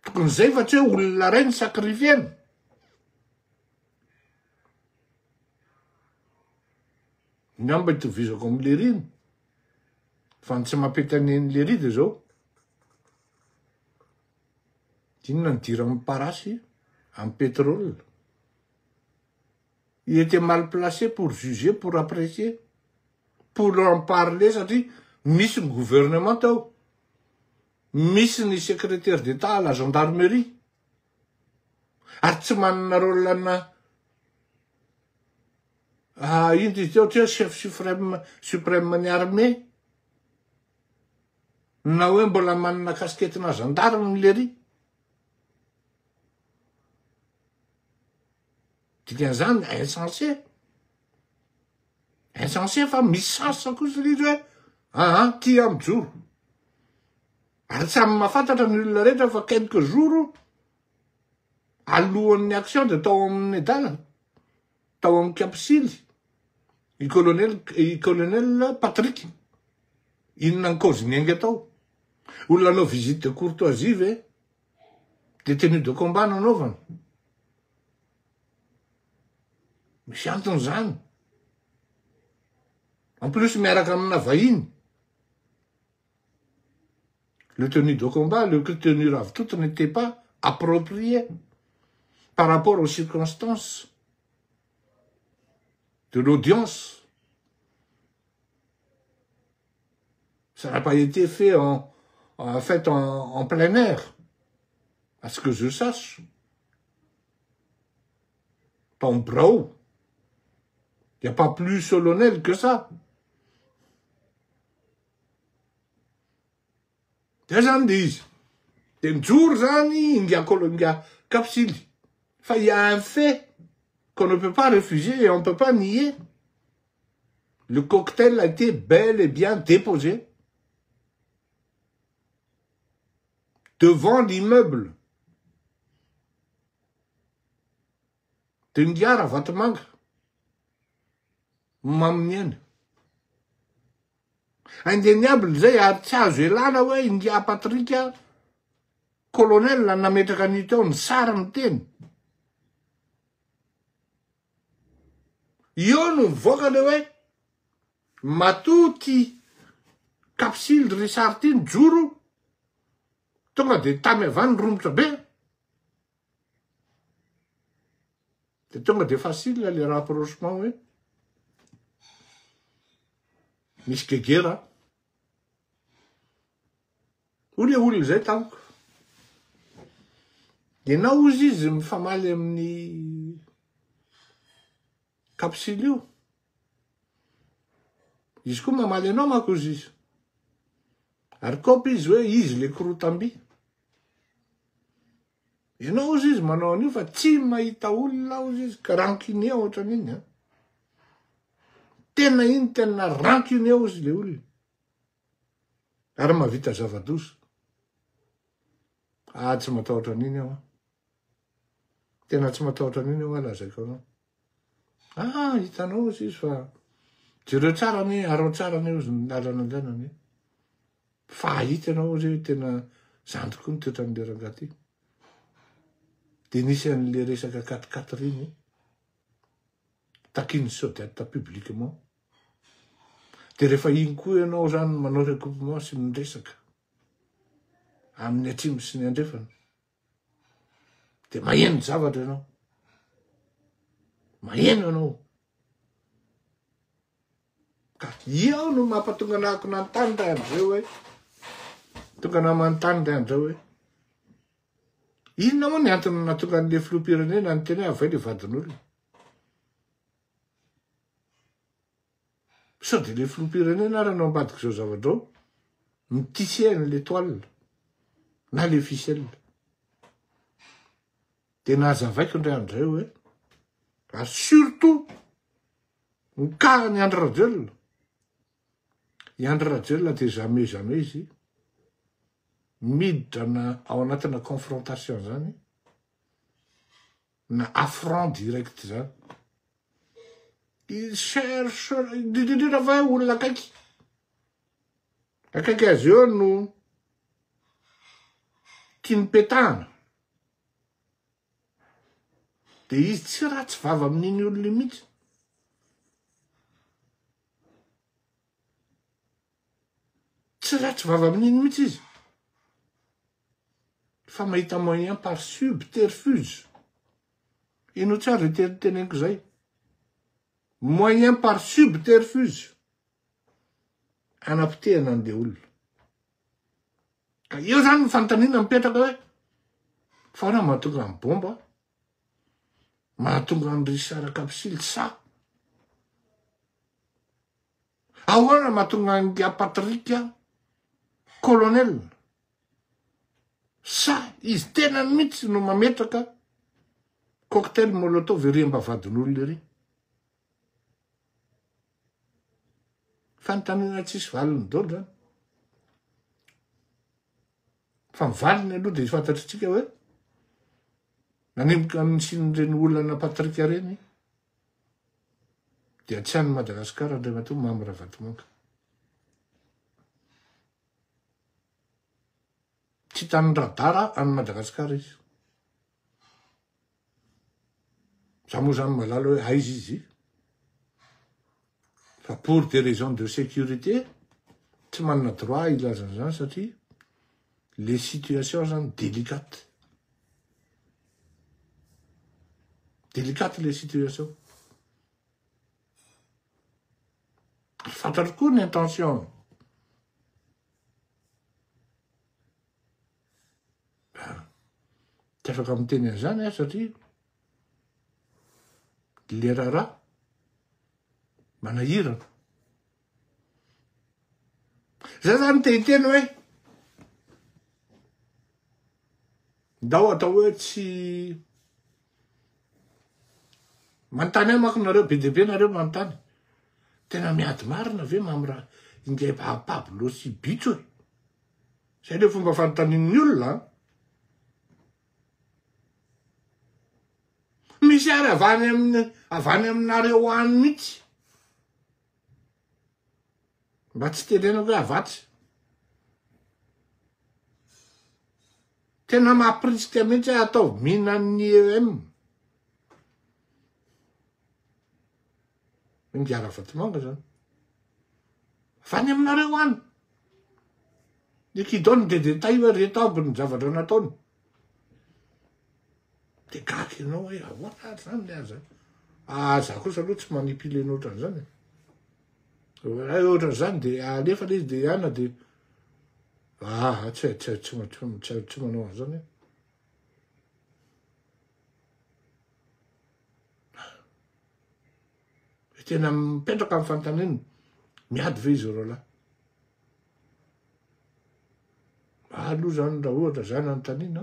Tokony zay fa tsy hoe olona ray ny sacrifieny. Ngamba hitovizako amin'le riny fa ny tsy mampetanian'le ry de zao inona ny dira amin'ny parasy amin'ny pétrole. Il était mal placé pour juger, pour apprécier, pour en parler satria misy ny gouvernement tao, misy ny secrétaire d'État à la gendarmerie ary tsy manana rôle ana ino izy teo tsy hoe chef suprême ny armée na hoe mbola manana kasketina gendarme le ry. Dikan'izany insensé fa misy sasa kosa izy hoe tia mijoro ary samy mahafantatra ny olona rehetra fa quelques jours alohan'ny action de tao amin'ny edala tao amin'ny Kapsily i colonel Patrick inona ny cause niainga tao olona anao visite de courtoisie ve détenu de combat nanaovana misy antony zany. En plus miaraka amina vahiny le tenue de combat, le tenue ravitoto tout n'était pas approprié par rapport aux circonstances de l'audience. Ça n'a pas été fait en plein air, à ce que je sache. Pas en brau. Il n'y a pas plus solennel que ça. Des gens disent, des jours, il y a Kapsily. Enfin, il y a un fait qu'on ne peut pas refuser et on ne peut pas nier. Le cocktail a été bel et bien déposé devant l'immeuble de Ndiara Vatamanga. Mamnienne. Indéniable zay ary tsy azo elana hoe India Patrika colonel nametraka ny teo ny sara ny teny. Io no mivoaka le hoe matoty Kapsily Richard ty joro tonga de tamy avany romotra be. De tonga de facile le rapprochement hoe misy gegera ole olona zay tamiko. Ianao izy izy mifamaly amin'ny Kapsily io. Izy koa mamaly anao mako izy. Ary kopy izy hoe izy le Korotamby. Ianao izy manao an'io fa tsy mahita olona izy ka rancunier ohatran'iny. Tena iny tena rancunier izy le olona. Ary mahavita zava-doza. Tsy matahotra an'iny aho. Tena tsy matahotra an'iny aho lazaiko anao. Hitanao izy fa jereo tsara ne arao tsara ne izy ny lalana andanany. Fahita anao izy tena zany tokoa ny toetran'le rangahy ty. De nisy an'le resaka 4x4 iny takiny sodette publiquement. De rehefa iny koa ianao zany manao recoupement sy miresaka amin'ny atsimo sy ny andrefana de maheno zavatra ianao maheno ianao ka io no mampatonga anahako nanontany ray am'izay hoe tonga namanontany ray am'izao hoe inona moa ny antony natonga an'le filoham-pirenena ny teny hoe avay le vadin'olona sao de le filoham-pirenena ary anao ambadika zao zavatra ao mitisiany l'étoile na le ficelle de nahazavaiko ndray am'izay hoe ary surtout nikaha ny Andry Rajoelina i Andry Rajoelina de jamais izy miditra na ao anatina confrontation zany na affront direct zany il cherche indrindra fa olona akaiky azy eo no tiany petahana de izy tsy ratsy vava amin'iny olona mihitsy tsy ratsy vava amin'iny mihitsy izy fa mahita moyen par subterfuge ino tsara teneniko zay moyen par subterfuge anapitehana an'le olona ka io zany ny fanontaniana mipetraka hoe fa na mahatonga ny bomba mahatonga ny Richard Kapsily sa ahoana mahatonga ny Patrika colonel sa izy tena mihitsy no mametraka cocktail molotov ery ambavadin'olona ery fanontaniana tsisy valiny dolo zany fa mivaliny aloha de fantatritsika hoe nanemboka amin'ny sinireny olona Patrika reny dia tsy any Madagasikara ndray mato mamy Ravatomanka tsy tany radara any Madagasikara izy za moa zany malala hoe aiza izy fa pour des raisons de sécurité tsy manana droit ilazana zany satria les situations zany délicates les situations fantatra koa ny intention tsy afaka miteny an'izany satria le raharaha manahirana za zany te hiteny hoe ndao atao hoe tsy manontany aho manko nareo be de be nareo manontany tena miady marina ve mamy raha indray Pablo Sibitro e zay le fomba fanontanian'ny olona misy ary avany aminareo any mihitsy mba tsy tenenako hoe avatsy tena mahapriska mihitsy atao mihinan'ny EM Ngara Vatomanga zany avany aminareo any de qui donne des détails hoe reto aby ny zavatra nataony de gaky ianao hoe ahoana zany le aza za kosa aloha tsy manipile ohatran'izany raha ohatran'izany de alefa le izy de ana de tsy manao an'izany tena mipetraka amin'ny fanontaniana miady ve izy reo lahy aloha zany raha ohatra zany anontaniana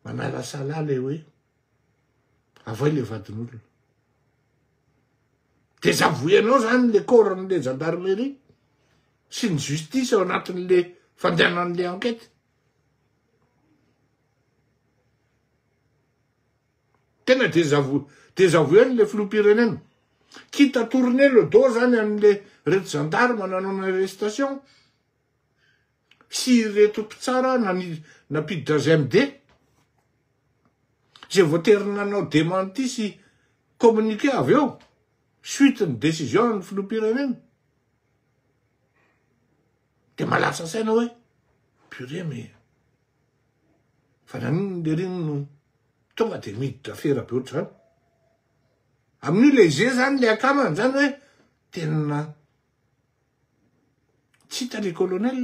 manala sala le hoe avay le vadin'olona de zavoenao zany le corps-n'le gendarmerie sy ny justice ao anatin'le fandehanan'le enquête tena désavoué le filoham-pirenena quitte à tourner le dos zany am'le reto gendarme nanao ny arrestation sy reto mpitsara napiditra GMD zay voatery nanao démenti sy communiqué avy eo suite ny décision ny filoham-pirenena de malasa saina hoe purée mais fa nanino le reny no tonga de miditra fera be oatra zany amin'io le ze zany le akamany zany hoe tena tsy hita le colonel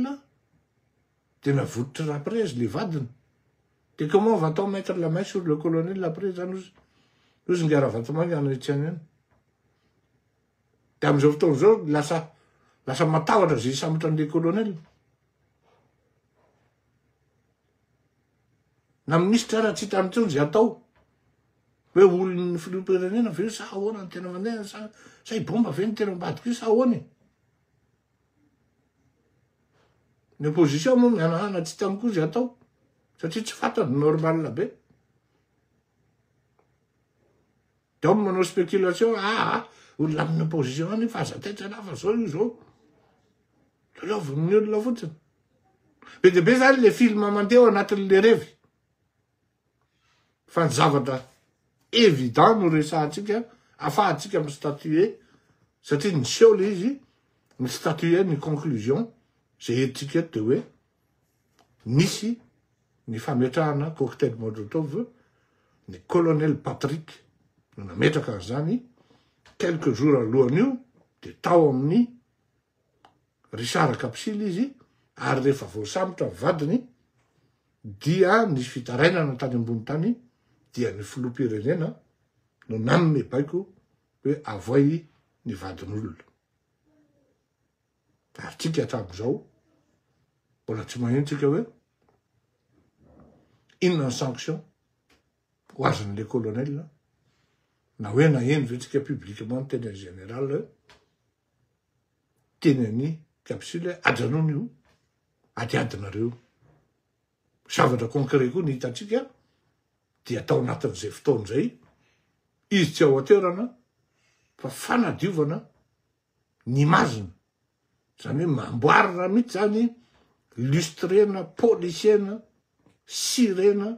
tena voditra raprezy le vadiny de comment va-t-on mettre la main sur le colonel après zany ozy ngara vatomanga anatiany any de am'izao fotoana zao lasa matahotra zay sambotra an'le colonel na ministra raha tsy hitany tsony zay atao hoe olon'ny filoham-pirenena ve sa ahoana ny tena mandeha sa ibomba ve ny tena ambadika io sa ahoany ny opposition moa mianahana tsy hitany koa zay atao satria tsy fantany normal be de manao spéculation olona amin'ny opposition any fa aza taitra lafa zao io zao lalaoviny olona fotsiny be de be zany le film mandeha ao anatin'le revy fa ny zavatra évident no resahatsika afahatsika mi statue satria ny seho le izy ny statue ny conclusion zay editsika eto de hoe nisy ny fametrahana cocktail molotov ny colonel Patrick no nametraka an'izany quelques jours alohan'io de tao amin'ny Richard Kapsily izy ary rehefa voasambotra vadiny dia nisy fitarainana tany ambony tany dia ny filoham-pirenena no nanome baiko hoe avoay ny vadin'olona ary tsika hatramin'izao mbola tsy maheno tsika hoe inona ny sanction ho azon'le colonel na hoe naheno ve tsika publiquement ny teny général teny any Kapsily ajanony io adiadinareo zavatra concret koa ny hitatsika dia atao anatin'izay fotoan'izay izy tsy ao aterana fa fanadiovana ny mazina zany hoe mamboarina mihitsy zany lustrena polisiena sirena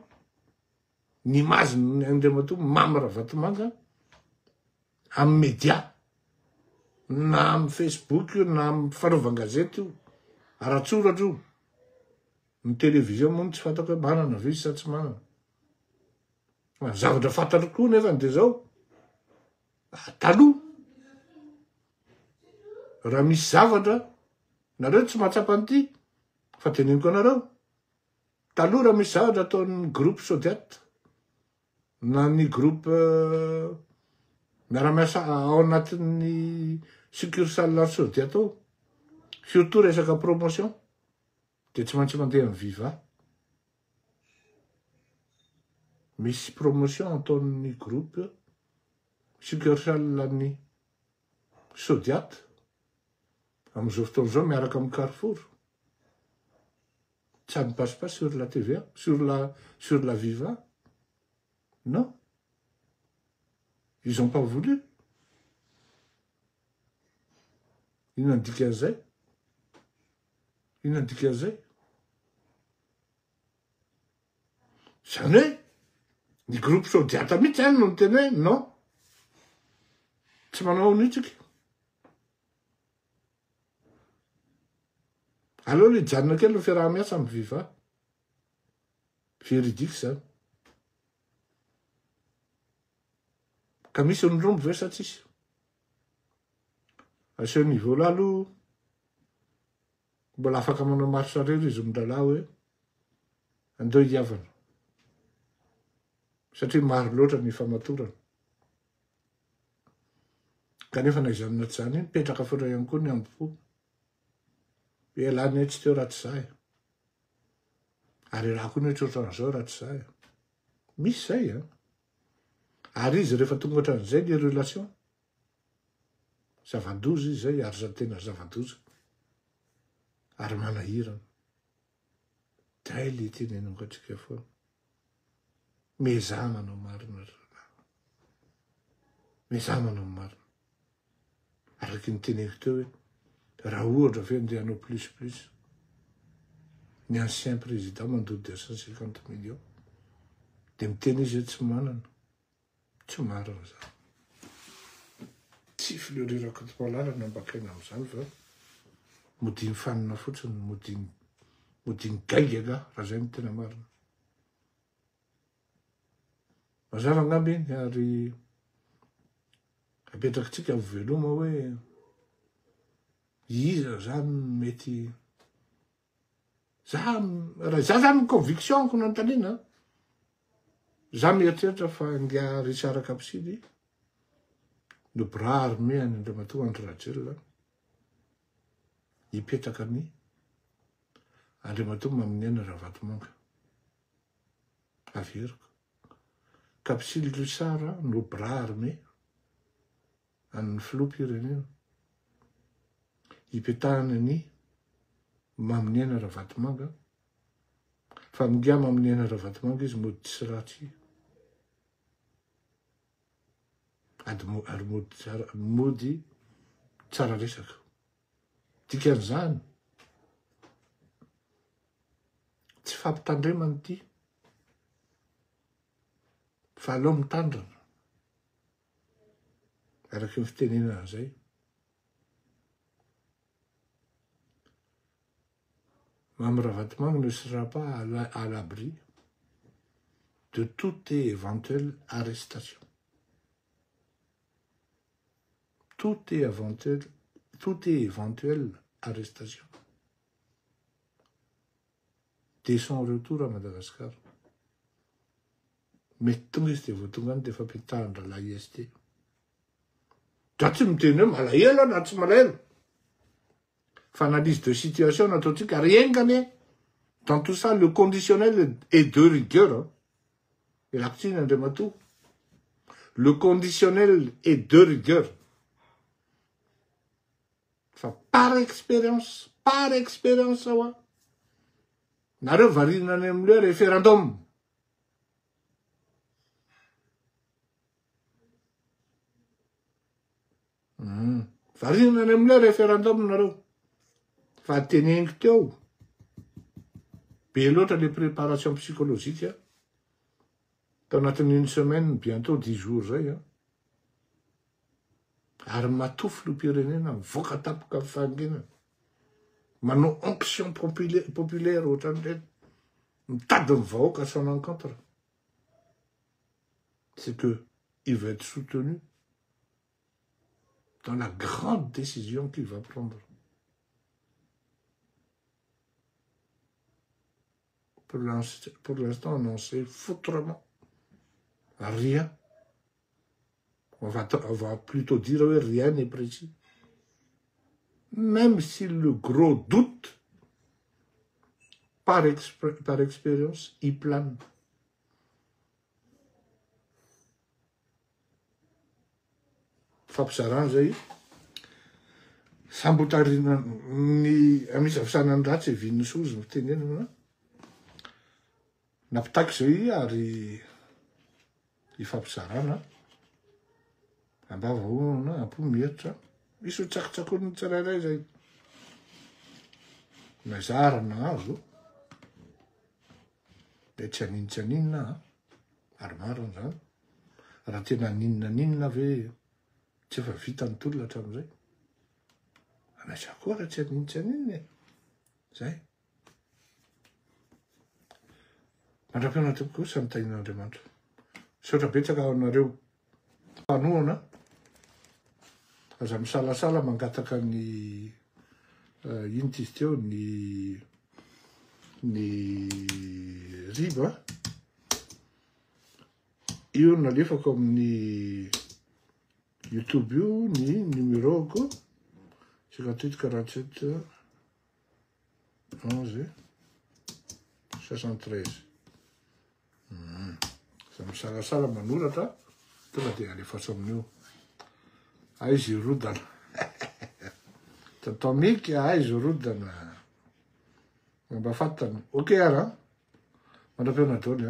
ny mazina ny andriamato mamy Ravatomanga amin'ny média na amin'ny Facebook na amin'ny fanaovan-gazety io aratsoratra io ny télévision moa tsy fantako hoe manana ve sa tsy manana zavatra fantatro koa nefa de zao taloha raha misy zavatra nareo tsy mahatsapa an'ity fa teneniko anareo taloha raha misy zavatra ataon'ny groupe Sodiat na ny groupe miara-miasa ao anatin'ny succursale Sodiat ao surtout resaka promotion de tsy maintsy mandeha amin'ny Viva misy promotion ataon'ny groupe succursale ny Sodiat am'izao fotoan'izao miaraka amin'ny Carrefour ça ne passe pas sur la TVA sur la Viva non ils ont pas voulu inona ny dikan'izay inona ny dikan'izay zany hoe ny groupe Sodiat mihitsy zany no ny teny hoe non tsy manao anitsika aloha le janona kely no fiaraha-miasa amin'ny Viva véridique zany ka misy ny rombo ve sa tsisy aseho niveau là aloha mbola afaka manao marche arrière izy mindralà hoe andeo hiavana satria maro loatra ny famatorana kanefa na izany na tsy zany mipetraka foana ihany koa ny ambo elany tsy teo raha tsy zahay ary raha koa ny ohatran'izao raha tsy zahay misy zay ary izy rehefa tonga ohatran'izay le relation zava-doza izy zay ary za tena zava-doza ary manahirana day le teneniko atsika foana meza manao marina meza manao marina araky ny teneniko teo hoe raha ohatra ve andeha hanao plus ny ancien président mandody 250 millions de miteny izy tsy manana tsy marina zany tsy fileorirako toalarana mbakaina am'izany fa modiny fanina fotsiny modiny modinigaigaga raha zay ny tena marina mazava angamby iny ary apetrakintsika veloma hoe iza zany mety raha za zany convictionko nantanina za mieritreritra fa ngia Richard Kapsily no bras armé any Andriamatoa Andry Rajoelina hipetraka ny Andriamatoa Maminena Ravatomanka averiko Kapsily Lusara no bras armé amin'ny filoham-pirenena hipetahana ny Maminena Ravatomanka fa mingia Maminena Ravatomanka izy mody tsy ratsy ary mody tsara resaka dikan'izany tsy fampitandremana ity fa aleo mitandrana araky ny fitenenana zay Mamy Ravatomanka ne sera pas à l'abri de toute éventuelle arrestation. Toute éventuelle arrestation. Dès son retour à Madagascar. Mais tonga izy de voatonga any de efa petahana la IST. Da tsy miteny hoe malahelo na tsy malahelo. Analyse de situation nataotsika riengany dans tout ça le conditionnel est de rigueur et l'action Andriamatoa le conditionnel est de rigueur fa par expérience awa nareo varina any amle référendum varina any amle référendum nareo fa teneniko teo be loatra les préparations psychologiques tao anatin'ny une semaine bientôt 10 jours zay ary matofy filoham-pirenena mivoaka tapoka fangina manao onction populaire ohatran'ireny mitady ny vahoaka son encontre c'est que il va être soutenu dans la grande décision qu'il va prendre. Pour l'instant, on en sait foutrement rien. On va plutôt dire oui, rien n'est précis. Même si le gros doute, par expérience, il plane. Fampisaran zay sambotarina ny amisy afisanany ratsy Vinosozy ny fitenenana napitaky zay ary ifampisarana ambava ona ampo mieritra misy tsakotsakon'ny tsirairay zay mazara nahazo de tsy aninina ary marina zany raha tena ninina ve tsy efa vita ny tolona hatram'izay anaisa koa raha tsy aninina zay mandram-piaona tokoa samy tain'Andriamanitra saotra betsaka ao anareo mpanoana aza misalasala mangataka ny ino tizy teo ny riba io nalefako amin'ny YouTube io ny numéro-ko 58 47 11 73 za misalasala manoratra tonga de alefaso amin'io aizy rodana tatao miky aizy rodana mba fatany ok ara mandram-piaona daoly